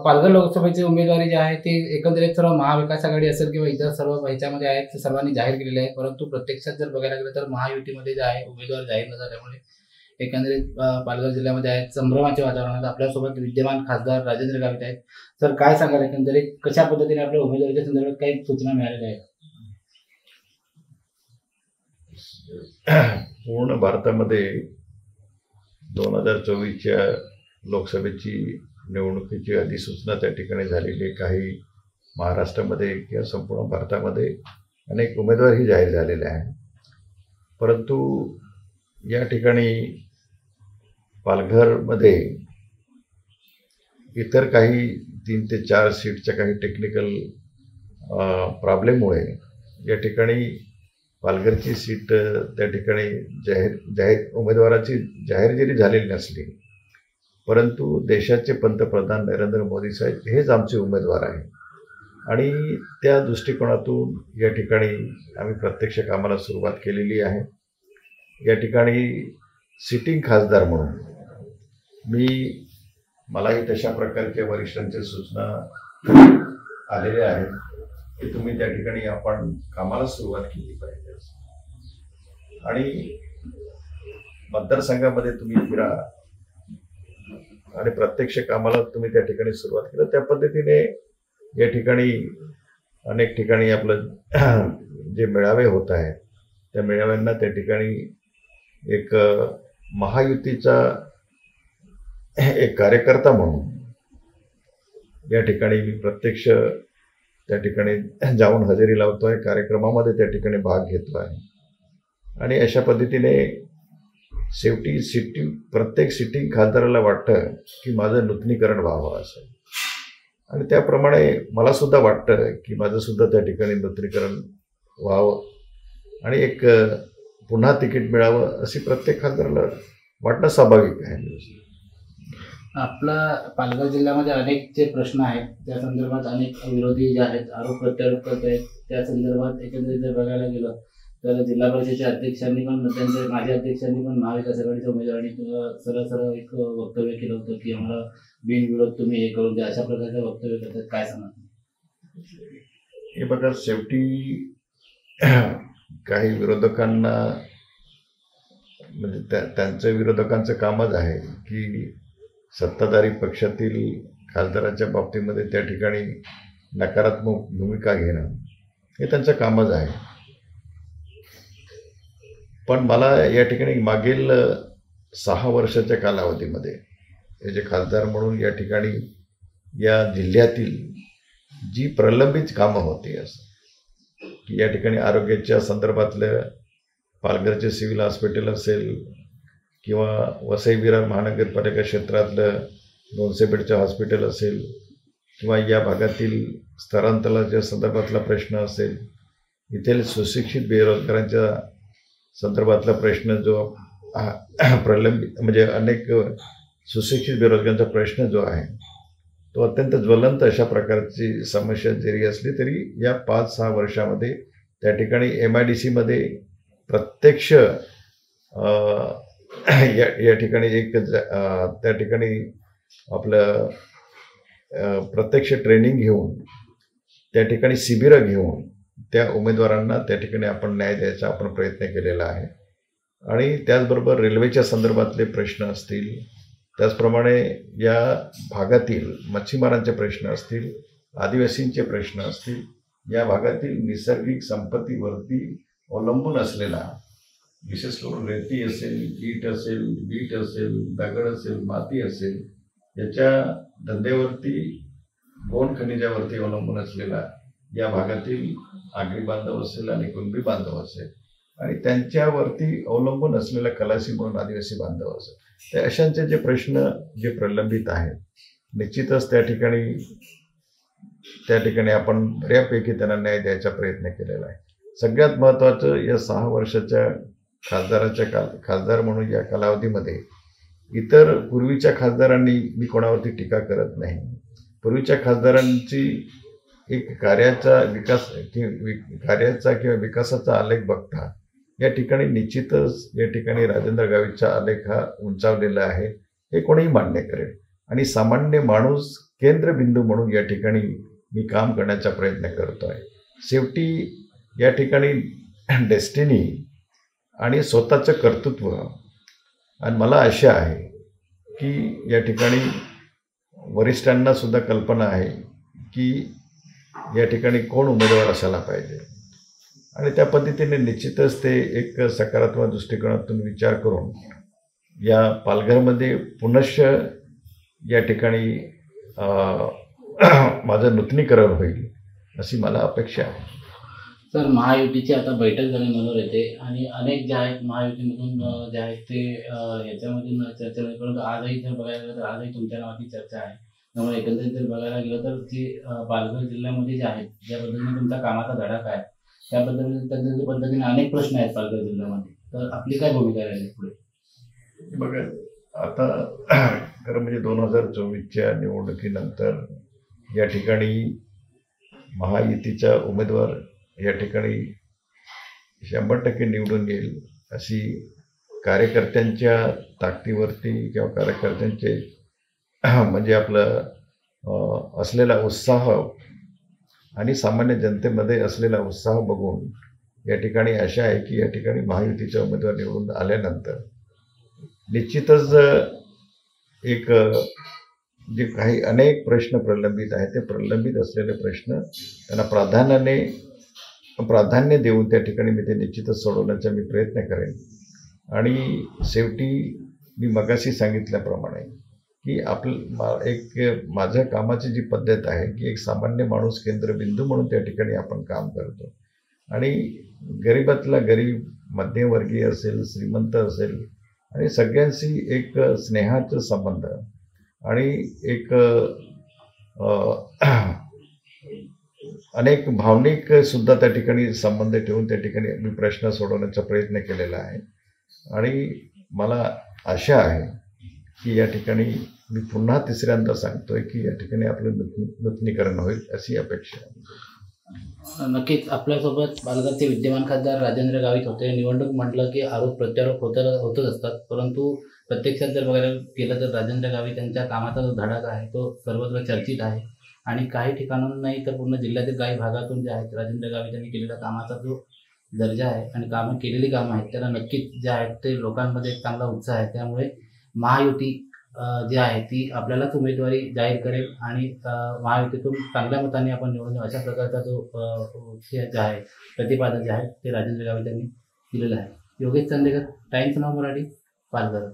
पालघर लोकसभेची उमेदवारी जी आहे ती एकंदरीत सर्व महाविकास आघाडी असेल किंवा इतर सर्व ह्याच्यामध्ये आहेत ते सर्वांनी जाहीर केलेले आहे, परंतु प्रत्यक्षात जर बघायला गेलं तर महायुतीमध्ये जे आहे उमेदवार जाहीर न झाल्यामुळे एकंदरीत पालघर जिल्ह्यामध्ये आहेत संभ्रमाचे वातावरण. आपल्यासोबत विद्यमान खासदार राजेंद्र गावित आहेत. तर काय सांगाल एकंदरीत कशा पद्धतीने आपल्या उमेदवारीच्या संदर्भात काही सूचना मिळालेल्या आहेत? पूर्ण भारतामध्ये 2024च्या लोकसभेची निवडणुकीची अधिसूचना त्या ठिकाणी झालेली. काही महाराष्ट्रामध्ये किंवा संपूर्ण भारतामध्ये अनेक उमेदवारही जाहीर झालेले आहेत, परंतु या ठिकाणी पालघरमध्ये इतर काही 3 ते 4 सीटच्या काही टेक्निकल प्रॉब्लेममुळे या ठिकाणी पालघरची सीट त्या ठिकाणी जाहीर उमेदवाराची जाहीर जरी झालेली नसली, परंतु देशाचे पंतप्रधान नरेंद्र मोदी साहेब हेच आमचे उमेदवार आहे आणि त्या दृष्टिकोनातून या ठिकाणी आम्ही प्रत्यक्ष कामाला सुरुवात केलेली आहे. या ठिकाणी सिटिंग खासदार म्हणून मलाही तशा प्रकारच्या वरिष्ठांच्या सूचना आलेल्या आहेत की तुम्ही त्या ठिकाणी आपण कामाला सुरुवात केली पाहिजे आणि मतदारसंघामध्ये तुम्ही फिरा आणि प्रत्यक्ष कामाला तुम्ही त्या ठिकाणी सुरुवात केलं. त्या पद्धतीने या ठिकाणी अनेक ठिकाणी आपलं जे मेळावे होत आहेत त्या मेळाव्यांना त्या ठिकाणी एक महायुतीचा एक कार्यकर्ता म्हणून या ठिकाणी मी प्रत्यक्ष त्या ठिकाणी जाऊन हजेरी लावतोय, कार्यक्रमामध्ये त्या ठिकाणी भाग घेतो आहे आणि अशा पद्धतीने शेवटी प्रत्येक सिटिंग खासदाराला वाटतं की माझं नूतनीकरण व्हावं असं आणि त्याप्रमाणे मला सुद्धा वाटतं की माझं सुद्धा त्या ठिकाणी नूतनीकरण व्हावं आणि एक पुन्हा तिकीट मिळावं अशी प्रत्येक खासदाराला वाटणं स्वाभाविक आहे. आपला पालघर जिल्ह्यामध्ये अनेक जे प्रश्न आहेत त्या संदर्भात अनेक विरोधी जे आहेत आरोप प्रत्यारोप करत आहेत. त्या संदर्भात एकंदरीत जर बघायला गेलं तर जिल्हा परिषदेच्या अध्यक्षांनी पण मध्यंतरी माझे अध्यक्षांनी पण महाविकास आघाडीच्या उमेदवारांनी सरळ एक वक्तव्य केलं होतं की आम्हाला बिनविरोध तुम्ही हे करून द्या, अशा प्रकारचं वक्तव्य करतात. काय सांगा? हे बघा, शेवटी काही विरोधकांना म्हणजे त्यांचं विरोधकांचं कामच आहे की सत्ताधारी पक्षातील खासदाराच्या बाबतीमध्ये त्या ठिकाणी नकारात्मक भूमिका घेणं हे त्यांचं कामच आहे. पण मला या ठिकाणी मागील 6 वर्षाच्या कालावधीमध्ये हे जे खासदार म्हणून या ठिकाणी या जिल्ह्यातील जी प्रलंबित कामं होती असं की या ठिकाणी आरोग्याच्या संदर्भातलं पालघरचे सिव्हिल हॉस्पिटल असेल किंवा वसई विरार महानगरपालिका क्षेत्रातलं 200 बेडचं हॉस्पिटल असेल किंवा या भागातील स्थलांतराच्या संदर्भातला प्रश्न असेल, इथील सुशिक्षित बेरोजगारांच्या संदर्भातला प्रश्न जो प्रलंबित म्हणजे अनेक सुशिक्षित बेरोजगारांचा प्रश्न जो आहे तो अत्यंत ज्वलंत अशा प्रकारची समस्या जरी असली तरी या 5-6 वर्षामध्ये त्या ठिकाणी MIDCमध्ये प्रत्यक्ष या ठिकाणी त्या ठिकाणी आपलं प्रत्यक्ष ट्रेनिंग घेऊन त्या ठिकाणी शिबिरं घेऊन त्या उमेदवारांना त्या ठिकाणी आपण न्याय द्यायचा आपण प्रयत्न केलेला आहे आणि त्याचबरोबर रेल्वेच्या संदर्भातले प्रश्न असतील, त्याचप्रमाणे या भागातील मच्छीमारांचे प्रश्न असतील, आदिवासींचे प्रश्न असतील, या भागातील नैसर्गिक संपत्तीवरती अवलंबून असलेला विशेष करून रेती असेल, ईट असेल, वीट असेल, दगड असेल, माती असेल, याच्या धंद्यावरती गोंड खनिजावरती अवलंबून असलेला या भागातील आगरी बांधव असेल आणि कुणबी बांधव असेल आणि त्यांच्यावरती अवलंबून असलेला कलासी म्हणून आदिवासी बांधव असेल, त्या अशांचे जे प्रश्न जे प्रलंबित आहेत निश्चितच त्या ठिकाणी आपण बऱ्यापैकी त्यांना न्याय द्यायचा प्रयत्न केलेला आहे. सगळ्यात महत्त्वाचं या 6 वर्षाच्या खासदार म्हणून या कालावधीमध्ये इतर पूर्वीच्या खासदारांनी मी कोणावरती टीका करत नाही. पूर्वीच्या खासदारांची एक कार्याचा किंवा विकासाचा आलेख बघता या ठिकाणी निश्चितच या ठिकाणी राजेंद्र गावितचा आलेख हा उंचावलेला आहे हे कोणीही मान्य करेल आणि सामान्य माणूस केंद्रबिंदू म्हणून या ठिकाणी मी काम करण्याचा प्रयत्न करतो आहे. शेवटी या ठिकाणी डेस्टिनी आणि स्वतःचं कर्तृत्व, आणि मला आशा आहे की या ठिकाणी वरिष्ठांना सुद्धा कल्पना आहे की या ठिकाणी कोण उमेदवार असायला पाहिजे, आणि त्या पद्धतीने निश्चितच ते एक सकारात्मक दृष्टिकोनातून विचार करून या पालघरमध्ये पुनश्च या ठिकाणी माझं नूतनीकरण होईल अशी मला अपेक्षा आहे. सर, महायुतीची आता बैठक झाली मनोर येथे, आणि अनेक जे आहेत महायुतीमधून जे आहेत ते याच्यामधून चर्चा नाही, परंतु आजही जर बघायला गेलं तर आजही तुमच्या नावाची चर्चा आहे. त्यामुळे एकंदरीत जर बघायला गेलं तर जी पालघर जिल्ह्यामध्ये जे आहेत, ज्या पद्धतीने तुमचा कामाचा धडाका आहे त्या पद्धतीने अनेक प्रश्न आहेत पालघर जिल्ह्यामध्ये, तर आपली काय भूमिका राहील पुढे? बघा, आता खरं म्हणजे 2024च्या निवडणुकीनंतर या ठिकाणी महायुतीचा उमेदवार या ठिकाणी 100% निवडून येईल अशी कार्यकर्त्यांच्या ताकदीवरती किंवा कार्यकर्त्यांचे म्हणजे आपलं असलेला उत्साह आणि सामान्य जनतेमध्ये असलेला उत्साह बघून या ठिकाणी आशा आहे की या ठिकाणी महायुतीचा उमेदवार निवडून आल्यानंतर निश्चितच एक जे काही अनेक प्रश्न प्रलंबित आहेत ते प्रलंबित असलेले प्रश्न त्यांना प्राधान्य देऊन त्या ठिकाणी मी ते निश्चितच सोडवण्याचा मी प्रयत्न करेन. आणि शेवटी मी मगाशी सांगितल्याप्रमाणे की माझ्या कामाची जी पद्धत आहे की एक सामान्य माणूस केंद्रबिंदू म्हणून त्या ठिकाणी आपण काम करतो, आणि गरीबातला गरीब, मध्यमवर्गीय असेल, श्रीमंत असेल, आणि सगळ्यांशी एक स्नेहाचा संबंध आणि एक अनेक भावनिक सुद्धा त्या ठिकाणी संबंध ठेवून त्या ठिकाणी मी प्रश्न सोडवण्याचा प्रयत्न केलेला आहे. आणि मला आशा आहे की या ठिकाणी मी पुन्हा तिसऱ्यांदा सांगतोय की या ठिकाणी आपलं नूतनीकरण होईल अशी अपेक्षा आहे. नक्कीच आपल्यासोबत पालघरचे विद्यमान खासदार राजेंद्र गावित होते. निवडणूक म्हटलं की आरोप प्रत्यारोप होतच असतात, परंतु प्रत्यक्षात जर बघायला गेलं तर राजेंद्र गावित यांच्या कामाचा जो धडाका आहे तो सर्वत्र चर्चित आहे, आणि काही ठिकाणाहून नाही तर पूर्ण जिल्ह्यातील काही भागातून जे आहेत राजेंद्र गावित यांनी केलेल्या कामाचा जो दर्जा आहे आणि केलेली कामं आहेत त्याला नक्कीच जे आहेत ते लोकांमध्ये एक चांगला उत्साह आहे. त्यामुळे महायुती जी आहे ती आपल्यालाच उमेदवारी जाहीर करेल, आणि महायुतीतून चांगल्या मताने आपण निवडून अशा प्रकारचा जो जे आहे प्रतिपादन जे आहे ते राजेंद्र गावित यांनी केलेलं आहे. योगेश चंदेकर, टाइम्स नाव मराठी, पालघर.